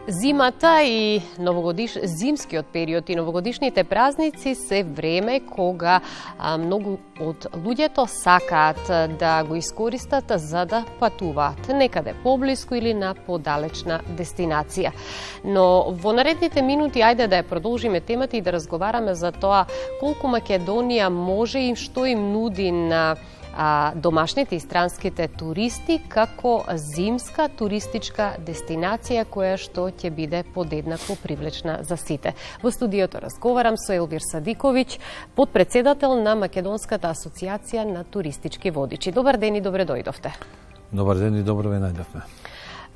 Зимата и зимскиот период и новогодишните празници се време кога многу од луѓето сакаат да го искористат за да патуваат некаде поблиску или на подалечна дестинација. Но во наредните минути ајде да ја продолжиме темата и да разговараме за тоа колку Македонија може и што им нуди на домашните и странските туристи како зимска туристичка дестинација која што ќе биде подеднакво привлечна за сите. Во студиото разговарам со Елвир Садиковиќ, подпредседател на Македонската асоциација на туристички водичи. Добар ден и добре дојдовте. Добар ден и добро ве најдовме.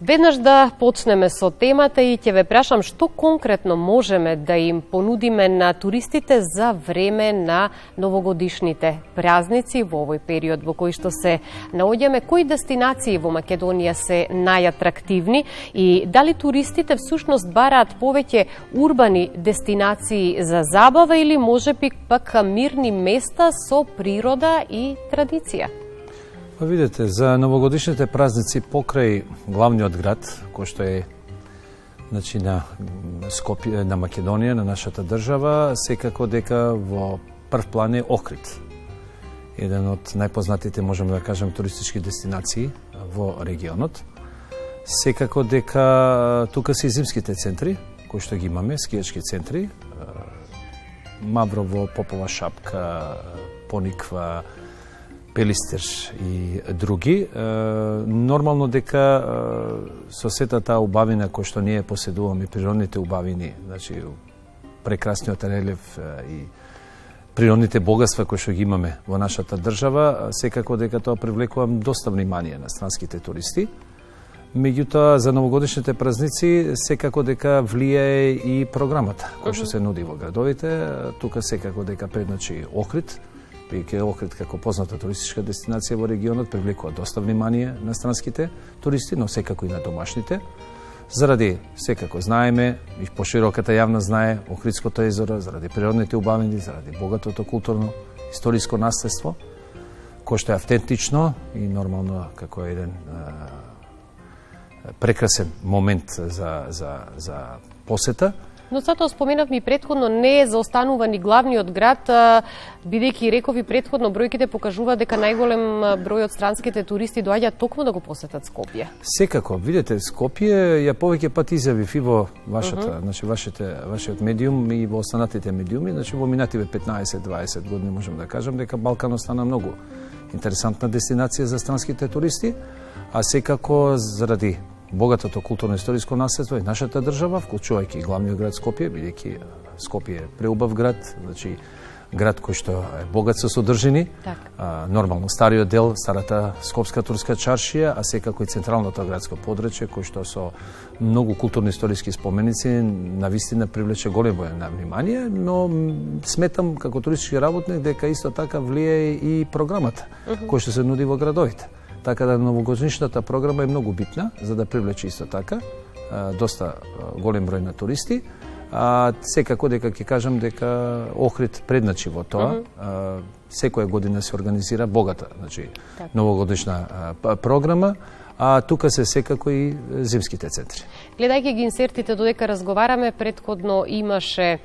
Веднаш да почнеме со темата и ќе ве прашам што конкретно можеме да им понудиме на туристите за време на новогодишните празници во овој период во кој што се наоѓаме, кои дестинации во Македонија се најатрактивни и дали туристите всушност бараат повеќе урбани дестинации за забава или можеби пак мирни места со природа и традиција? Па видете, за новогодишните празници покрај главниот град, кој што е на Скопје, на Македонија, на нашата држава, секако дека во прв план е Охрид. Еден од најпознатите, можеме да кажем, туристички дестинации во регионот. Секако дека тука се и зимските центри, кои што ги имаме, скијачки центри, Маврово, Попова шапка, Пониква, Пелистер и други. Нормално дека со сета таа убавина кој што ние поседуваме, природните убавини, значи прекрасниот релеф и природните богатства кои што ги имаме во нашата држава, секако дека тоа привлекува доста внимание на странските туристи. Меѓутоа, за новогодишните празници секако дека влијае и програмата која што се нуди во градовите. Тука секако дека предночи Охрид, бидејќи Охрид како позната туристичка дестинација во регионот привлекува доста внимание на странските туристи, но секако и на домашните. Заради, секако знаеме, и пошироката јавна знае Охридското езеро, заради природните убавини, заради богатото културно историско наследство, кој што е автентично и нормално како еден прекрасен момент за посета. Но затоа споменавме и претходно, не е заостанува ни главниот град, бидејќи реков и претходно бројките покажува дека најголем број од странските туристи доаѓаат токму да го посетат Скопје. Секако, видете, Скопје ја повеќе пати изјавив и во вашата, значи вашиот медиум и во останатите медиуми, значи во минативе 15-20 години можам да кажам дека Балканот стана многу интересантна дестинација за странските туристи, а секако заради богатото културно-историско наследство и нашата држава, вклучувајќи и главниот град Скопје, бидејќи Скопје е преубав град, значи град кој што е богат со содржини, нормално стариот дел, старата Скопска турска чаршија, а секако и централното градско подрачје, кој што со многу културно-историски споменици навистина привлече голем број на внимание, но сметам како туристички работник дека исто така влијае и програмата која што се нуди во градовите. Така да новогодишната програма е многу битна за да привлече исто така доста голем број на туристи. Секако дека ќе кажам дека Охрид предначи во тоа. Секоја година се организира богата, значи новогодишна програма, а тука се секако и зимските центри. Гледајќи ги инсертите додека разговараме, претходно имаше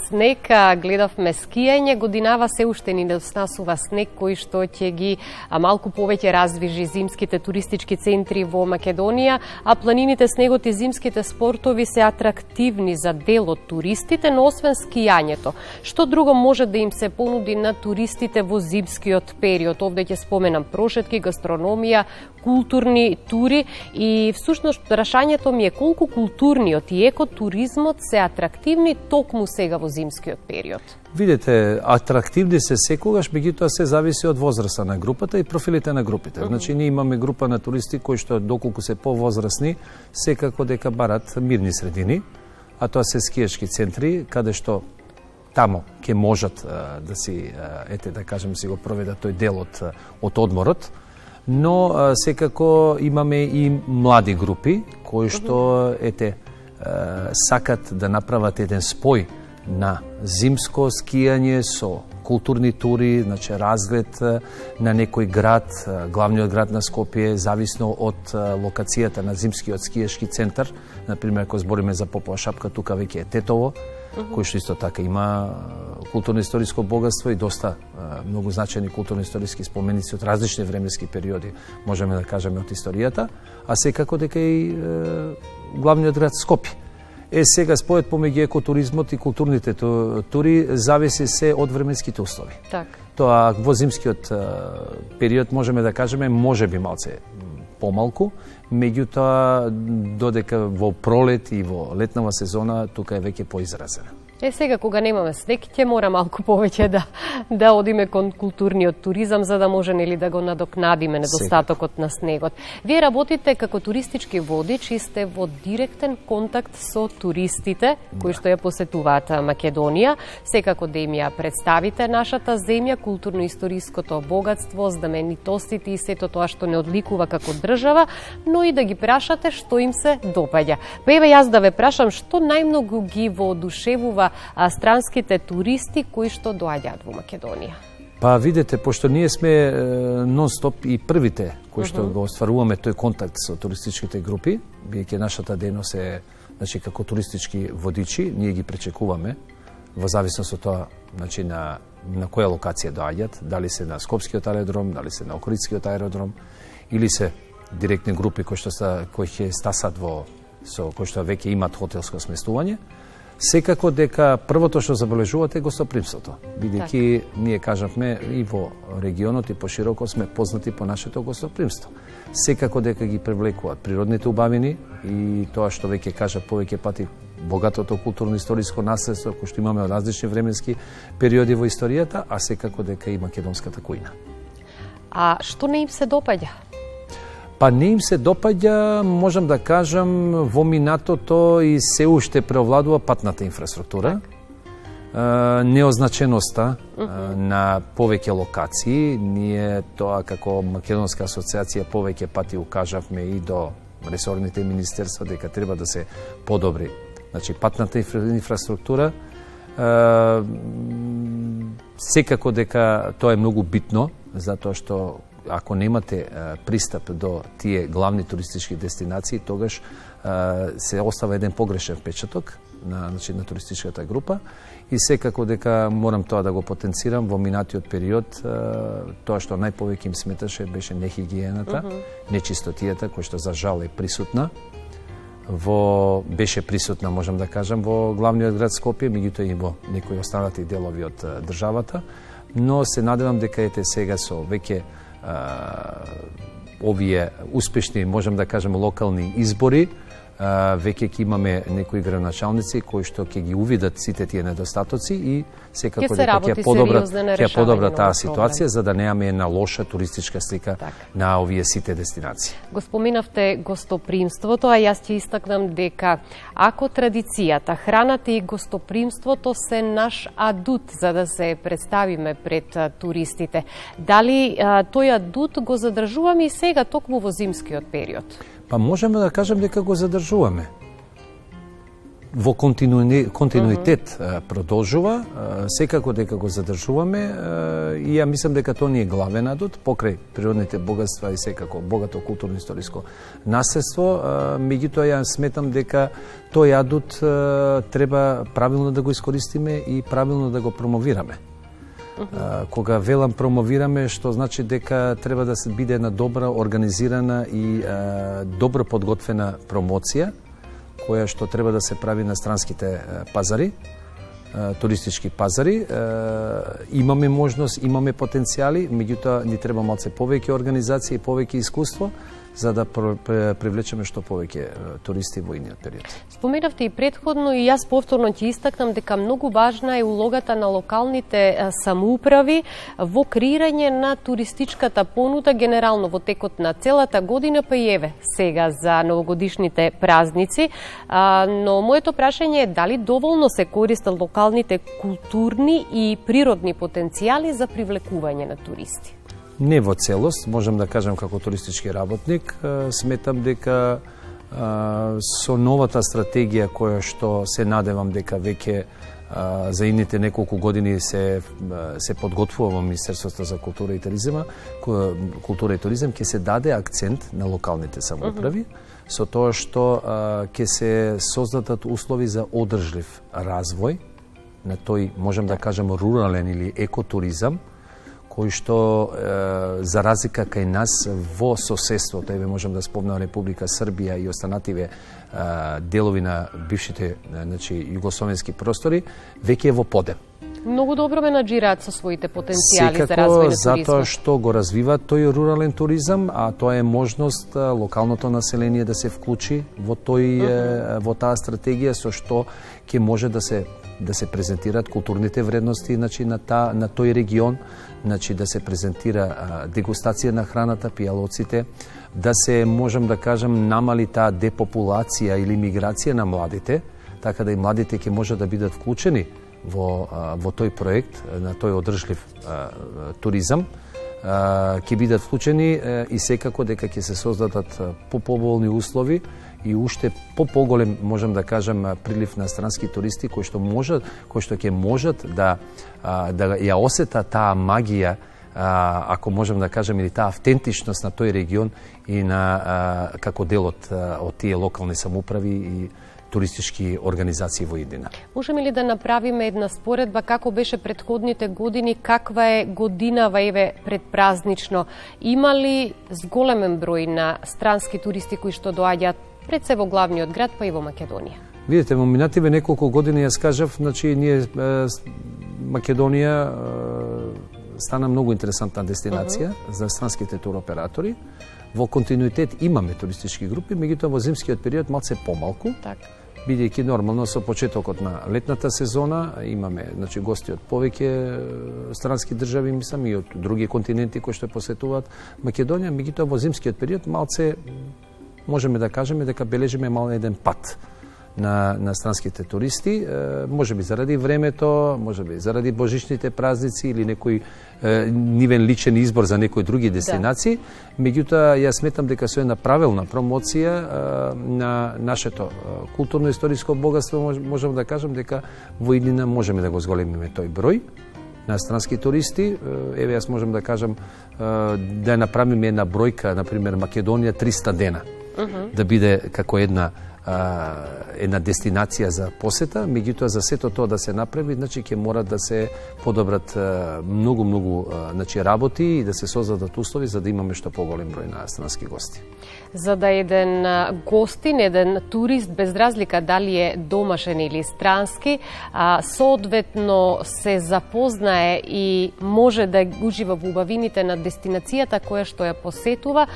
снег, гледавме скијање, годинава се уште ни недостасува снег кој што ќе ги малку повеќе раздвижи зимските туристички центри во Македонија, а планините, снегот и зимските спортови се атрактивни за дел од туристите, но освен скијањето, што друго може да им се понуди на туристите во зимскиот период? Овде ќе споменам прошетки, гастрономија, културни тури и всушност прашањето ми е колку културниот и екотуризмот се атрактивни токму сега во зимскиот период. Видете, атрактивни се секогаш, меѓутоа се зависи од возраста на групата и профилите на групите. Значи ние имаме група на туристи кои што доколку се повозрасни, секако дека барат мирни средини, а тоа се скијачки центри каде што тамо ќе можат да си да кажем си го проведат тој дел од одморот. Но секако имаме и млади групи кои што сакат да направат еден спој на зимско скијање со културни тури, значи разглед на некој град, главниот град на Скопје, зависно од локацијата на зимскиот скијашки центар. Например, кога збориме за Попова шапка, тука веќе е Тетово, кој што исто така има културно-историско богатство и доста многу значајни културно-историски споменици од различни временски периоди, можеме да кажеме од историјата, а секако дека и главниот град Скопје. Сега спојот помеѓу екотуризмот и културните тури зависи се од временските услови. Так. Тоа во зимскиот период можеме да кажеме можеби малце помалку, меѓутоа додека во пролет и во летнава сезона тука е веќе поизразена. Сега кога немаме снег, ќе мора малку повеќе да одиме кон културниот туризам за да може нели да го надокнадиме недостатокот на снегот. Вие работите како туристички водич и сте во директен контакт со туристите кои што ја посетуваат Македонија. Секако да им ја представите нашата земја, културно-историското богатство, знаменитостите и сето тоа што не одликува како држава, но и да ги прашате што им се допаѓа. Па еве јас да ве прашам што најмногу ги воодушевува странските туристи кои што доаѓаат во Македонија? Па видете, пошто ние сме нон-стоп и првите кои што го остваруваме тој контакт со туристичките групи, биејќи нашата дејност е, значи како туристички водичи, ние ги пречекуваме во зависност од тоа, значи на која локација доаѓаат, дали се на Скопскиот аеродром, дали се на Охридскиот аеродром, или се директни групи кои ќе стасат кои што веќе имаат хотелско сместување. Секако дека првото што забележувате е гостопримството, бидејќи ние кажавме и во регионот и пошироко сме познати по нашето гостопримство. Секако дека ги привлекуваат природните убавини и тоа што веќе кажа повеќе пати богатото културно-историско наследство кој што имаме од различни временски периоди во историјата, а секако дека и македонската кујна. А што не им се допаѓа? Па не им се допаѓа, можам да кажам, во минатото и се уште преовладува патната инфраструктура, неозначеноста на повеќе локации. Ние тоа како Македонска асоциација повеќе пати укажавме и до ресорните министерства дека треба да се подобри. Значи, патната инфраструктура, секако дека тоа е многу битно, затоа што ако немате пристап до тие главни туристички дестинации, тогаш се остава еден погрешен впечаток на туристичката група и секако дека морам тоа да го потенцирам во минатиот период, тоа што најповеќе им сметаше беше нехигиената, нечистотијата која што за жал е присутна. Беше присутна, можам да кажам, во главниот град Скопје, меѓутоа и во некои останати делови од државата, но се надевам дека ете сега со веќе овие успешни, можам да кажем, локални избори, веќе ќе имаме некои градоначалници кои што ќе ги увидат сите тие недостатоци и секако дека ќе подобра таа ситуација за да немаме една лоша туристичка слика на овие сите дестинации. Го споменавте гостопримството, а јас ќе истакнам дека ако традицијата, храната и гостопримството се наш адут за да се представиме пред туристите, дали тој адут го задржуваме и сега токму во зимскиот период? Па можеме да кажем дека го задржуваме. Во континуитет продолжува, секако дека го задржуваме и ја мислам дека тоа ни е главен адут покрај природните богатства и секако богато културно-историско наследство, меѓутоа ја сметам дека тој адут треба правилно да го искористиме и правилно да го промовираме. Кога велам промовираме, што значи дека треба да се биде една добра, организирана и добро подготвена промоција, која што треба да се прави на странските пазари, туристички пазари. Имаме можност, имаме потенцијали, меѓутоа ни треба малце повеќе организација и повеќе искуство, за да привлечеме што повеќе туристи во идниот период. Споменавте и претходно и јас повторно ќе истакнам дека многу важна е улогата на локалните самоуправи во креирање на туристичката понуда генерално во текот на целата година, па и еве сега за новогодишните празници. Но моето прашање е дали доволно се користат локалните културни и природни потенцијали за привлекување на туристи? Не во целост, можам да кажам како туристички работник, сметам дека со новата стратегија која што се надевам дека веќе за идните неколку години се подготвува во Министерството за култура и туризам, ќе се даде акцент на локалните самоуправи со тоа што ќе се создадат услови за одржлив развој на тој, можем да кажем, рурален или екотуризам, кој што, за разлика кај нас во соседството, еве можем да спомнам Република Србија и останативе делови на бившите, југословенски простори, веќе е во подем. Многу добро менаџираат со своите потенцијали за развој на туризмот. Затоа што го развива тој рурален туризам, а тоа е можност локалното население да се вклучи во во таа стратегија, со што ќе може да се презентираат културните вредности, на тој регион, да се презентира дегустација на храната, пијалоците, да се, можем да кажем, намали таа депопулација или миграција на младите, така да и младите ќе може да бидат вклучени во тој проект, на тој одржлив туризам, ќе бидат вклучени и секако дека ќе се создадат поповолни услови и уште поголем, можем да кажем, прилив на странски туристи кои што ќе можат да ја осетат таа магија, ако можем да кажем, или таа автентичност на тој регион и како дел од тие локални самоуправи и туристички организации во иднина. Можеме ли да направиме една споредба како беше претходните години, каква е годинава еве предпразнично? Има ли зголемен број на странски туристи кои што доаѓаат пред се во главниот град, па и во Македонија? Видите, во минативе неколку години јас кажав, ние Македонија стана многу интересантна дестинација за странските туроператори. Во континуитет имаме туристички групи, меѓутоа во зимскиот период малце помалку. Бидејќи нормално со почетокот на летната сезона имаме гости од повеќе странски држави, мислам, и од други континенти кои што посетуваат Македонија, меѓутоа во зимскиот период малце можеме да кажеме дека бележиме мал еден пат на странските туристи, можеби заради времето, можеби заради божичните празници или некој нивен личен избор за некои други дестинации. Меѓутоа, јас сметам дека со една правилна промоција на нашето културно-историско богатство, можам да кажам дека во иднина можеме да го зголемиме тој број на странски туристи. Еве, јас можам да кажам да направиме една бројка, например, Македонија 300 дена, да биде како една дестинација за посета, меѓутоа за сето тоа да се направи, ќе мора да се подобрат многу работи и да се создадат услови за да имаме што поголем број на странски гости. За да еден гостин, еден турист, без разлика дали е домашен или странски, соодветно се запознае и може да ужива во убавините на дестинацијата која што ја посетува,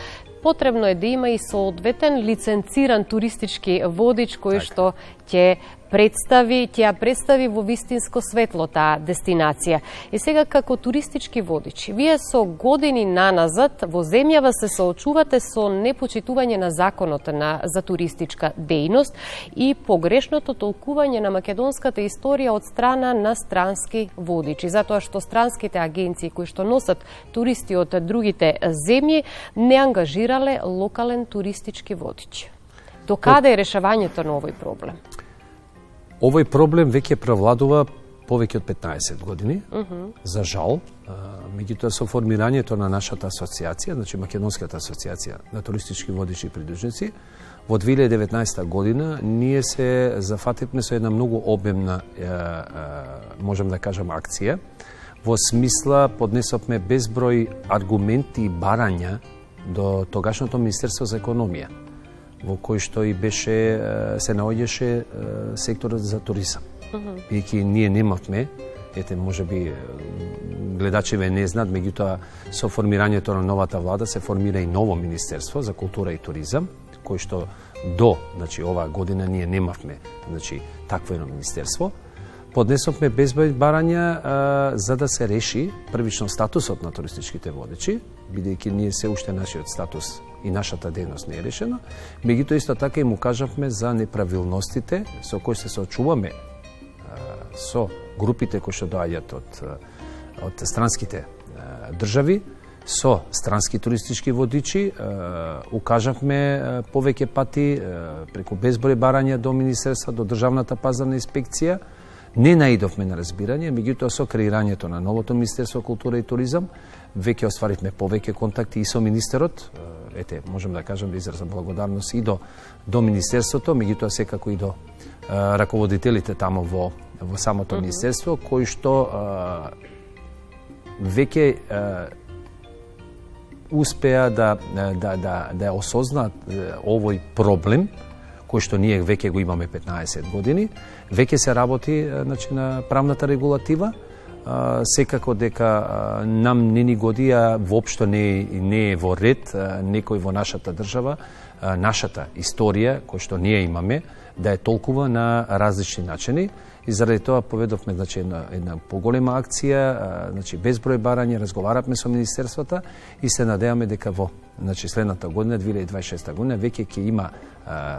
потребно е да има и соодветен лиценциран туристички водич кој што ќе представи во вистинско светло таа дестинација. И сега како туристички водич, вие со години наназад во земјава се соочувате со непочитување на законот за туристичка дејност и погрешното толкување на македонската историја од страна на странски водичи, затоа што странските агенции кои што носат туристи од другите земји не ангажирале локален туристички водич. До каде е решавањето на овој проблем? Овој проблем веќе превладува повеќе од 15 години, за жал. Меѓутоа, со формирањето на нашата асоциација, Македонската асоциација на туристички водичи и придружници, во 2019 година ние се зафативме со една многу обемна, можем да кажем, акција. Во смисла, поднесовме безброј аргументи и барања до тогашното Министерство за економија, во кој што и се наоѓаше секторот за туризам. Бидејќи ние немавме, можеби гледачиве не знаат, меѓутоа со формирањето на новата влада се формира и ново Министерство за култура и туризам, кој што до оваа година ние немавме такво едно министерство. Поднесовме безброј барања за да се реши првично статусот на туристичките водичи, бидејќи ние се уште нашиот статус и нашата дејност не е решена. Меѓутоа исто така и му кажавме за неправилностите со кои се соочуваме со групите кои што доаѓаат од странските држави, со странски туристички водичи. Укажавме повеќе пати преку безброј барања до Министерство, до Државната пазарна инспекција, Не наидовме на разбирање, меѓутоа со креирањето на новото Министерство култура и туризам, веќе остваривме повеќе контакти и со министерот. Ете, можам да кажам да изразам благодарност и до министерството, меѓутоа секако и до раководителите тамо во самото министерство, кои што веќе успеа да осознаат овој проблем, кој што ние веќе го имаме 15 години. Веќе се работи на правната регулатива. Секако дека нам не ни годи, а воопшто не е во ред некој во нашата држава, нашата историја, кој што ние имаме, да е толкува на различни начини. И заради тоа поведовме една поголема акција, безброј барања, разговаравме со министерствата и се надеваме дека во следната година, 2026 година, веќе ќе има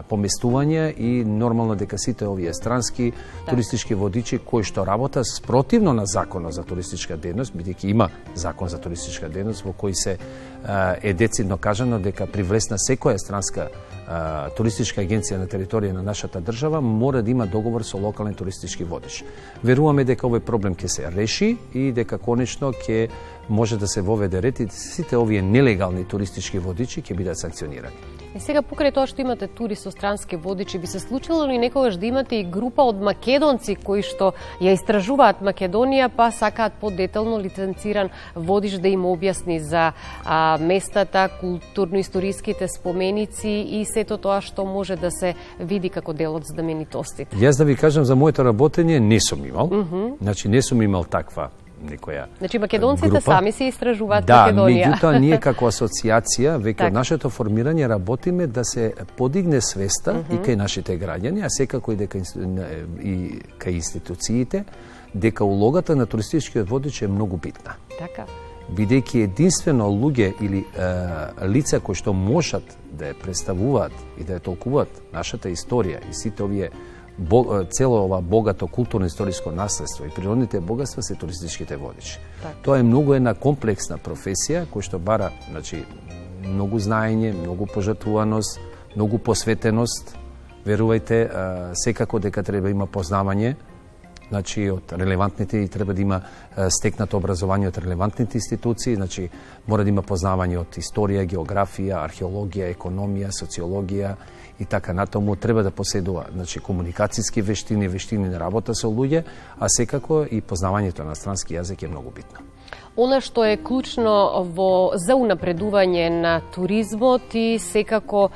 поместување и нормално дека сите овие странски туристички водичи кои што работат спротивно на законот за туристичка дејност, бидејќи има закон за туристичка дејност во кој се е децидно кажано дека при влез на секоја странска туристичка агенција на територија на нашата држава мора да има договор со локален туристички водич. Веруваме дека овој проблем ќе се реши и дека конечно ќе може да се воведе ред и сите овие нелегални туристички водичи ќе бидат санкционирани. И сега покрај тоа што имате тури со странски водичи, би се случило ли некогаш да имате и група од македонци кои што ја истражуваат Македонија, па сакаат подетелно лиценциран водич да им објасни за местата, културно-историските споменици и сето тоа што може да се види како дел од знаменитостите? Јас да ви кажам за моето работење не сум имал. Значи не сум имал таква некоја македонците група. Сами се истражуваат Македонија. Да, меѓутоа ние како асоциација веќе од нашето формирање работиме да се подигне свеста и кај нашите граѓани, а секако и дека и кај институциите, дека улогата на туристичкиот водич е многу битна. Така. Бидејќи единствено луѓе или лица кои што можат да ја представуваат и да ја толкуваат нашата историја и сите овие цело ова богато културно-историско наследство и природните богатства се туристичките водичи. Так. Тоа е многу една комплексна професија која што бара, многу знаење, многу пожртвуваност, многу посветеност. Верувајте, секако дека треба има познавање, од релевантните и треба да има стекнато образование од релевантните институции, мора да има познавање од историја, географија, археологија, економија, социологија и така натаму. Треба да поседува комуникацијски вештини, вештини на работа со луѓе, а секако и познавањето на странски јазик е многу битно. Она што е клучно за унапредување на туризмот и секако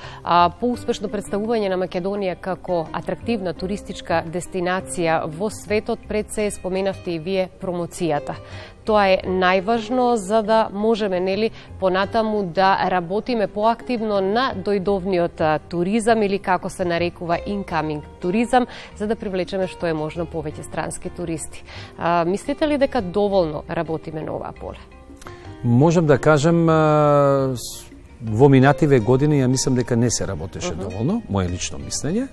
поуспешно представување на Македонија како атрактивна туристичка дестинација во светот, пред се споменавте и вие промоцијата. Тоа е најважно за да можеме понатаму да работиме поактивно на дојдовниот туризам или како се нарекува incoming туризам, за да привлечеме што е можно повеќе странски туристи. Мислите ли дека доволно работиме на оваа поле? Можам да кажам во минативе години ја мислам дека не се работеше доволно, моје лично мислење.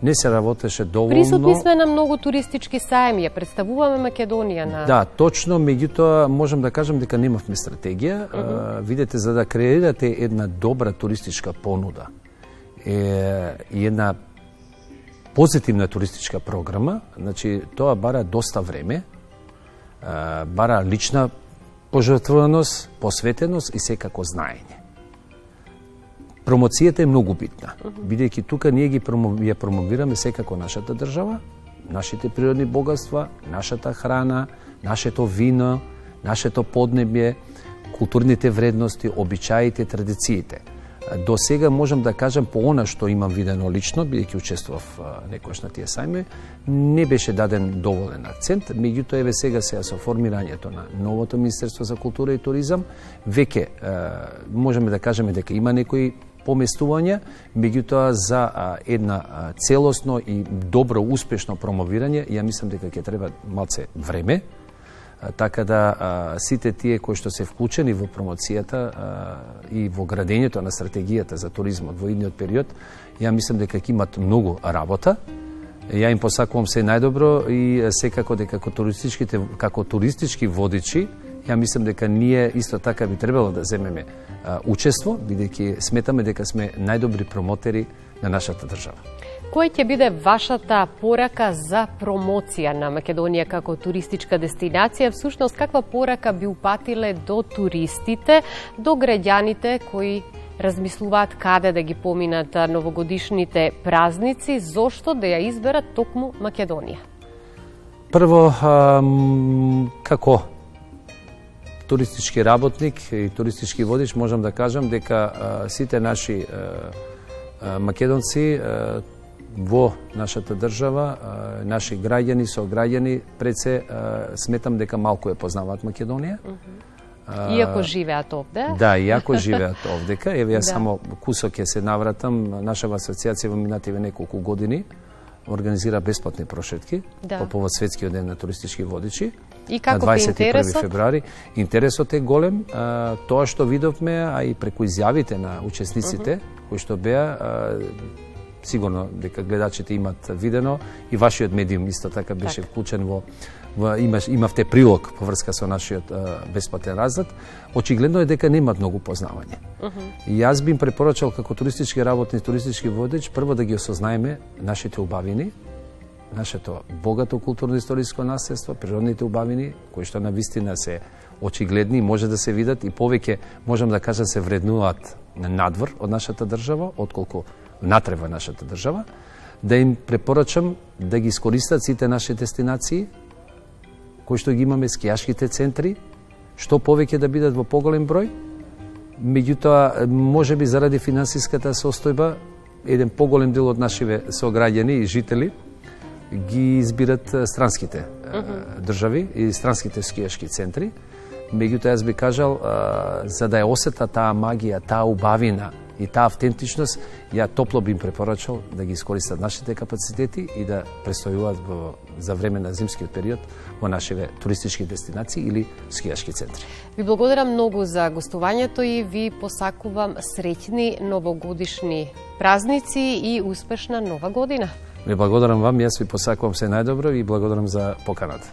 Не се работеше доволно. Присутни сме на многу туристички саеми, ја представуваме Македонија на... Да, точно, меѓутоа можам да кажам дека немавме стратегија. Видете, за да креирате една добра туристичка понуда и една позитивна туристичка програма, тоа бара доста време, бара лична пожртвуваност, посветеност и секако знаење. Промоцијата е многу битна, бидејќи тука ние ја промовираме секако нашата држава, нашите природни богатства, нашата храна, нашето вино, нашето поднебје, културните вредности, обичаите, традициите. До сега можам да кажам по она што имам видено лично, бидејќи учествував некојаш на тие сајми, не беше даден доволен акцент, меѓутоа еве сега со формирањето на новото Министерство за култура и туризам, веќе можеме да кажеме дека има некои поместување, меѓутоа за една целосно и добро, успешно промовирање, ја мислам дека ќе треба малце време, така да сите тие кои што се вклучени во промоцијата и во градењето на стратегијата за туризмот во идниот период, ја мислам дека ќе имат многу работа. Ја им посакувам се најдобро и секако дека како туристички водичи, ја мислам дека ние исто така би требало да земеме учество, бидејќи сметаме дека сме најдобри промотери на нашата држава. Која ќе биде вашата порака за промоција на Македонија како туристичка дестинација? Всушност, каква порака би упатиле до туристите, до граѓаните кои размислуваат каде да ги поминат новогодишните празници, зошто да ја изберат токму Македонија? Прво, како туристички работник и туристички водич можам да кажам дека сите наши македонци во нашата држава, наши граѓани, сограѓани, пред се сметам дека малку ја познаваат Македонија. Иако живеат овде? Да, иако живеат овдека. Еве ја само кусок ќе се навратам. Нашава асоциација во минативе неколку години организира бесплатни прошетки по повод Светскиот ден на туристички водичи. И како на 21 февруари. Интересот е голем. Тоа што видовме, а и преку изјавите на учесниците кои што беа, сигурно дека гледачите имат видено и вашиот медиум исто така беше вклучен во имавте прилог по врска со нашиот бесплатен разред. Очигледно е дека немаат многу познавање. И јас би им препорачал како туристички работник, туристички водич, прво да ги осознаеме нашите убавини, нашето богато културно-историско наследство, природните убавини, кои што на вистина се очигледни, може да се видат и повеќе, можам да кажам, се вреднуваат надвор од нашата држава, отколку натрева нашата држава, да им препорачам да ги искористат сите наши дестинации, кои што ги имаме, скијашките центри, што повеќе да бидат во поголем број. Меѓутоа, можеби заради финансиската состојба, еден поголем дел од нашиве сограѓани и жители ги избират странските држави и странските скијашки центри. Меѓутоа, јас би кажал, за да ја осета таа магија, таа убавина и таа автентичност, ја топло би им препорачал да ги искористат нашите капацитети и да престојуваат за време на зимскиот период во нашите туристички дестинации или скијашки центри. Ви благодарам многу за гостувањето и ви посакувам среќни новогодишни празници и успешна нова година. Ви благодарам вам, јас ви посакувам се најдобро и благодарам за поканата.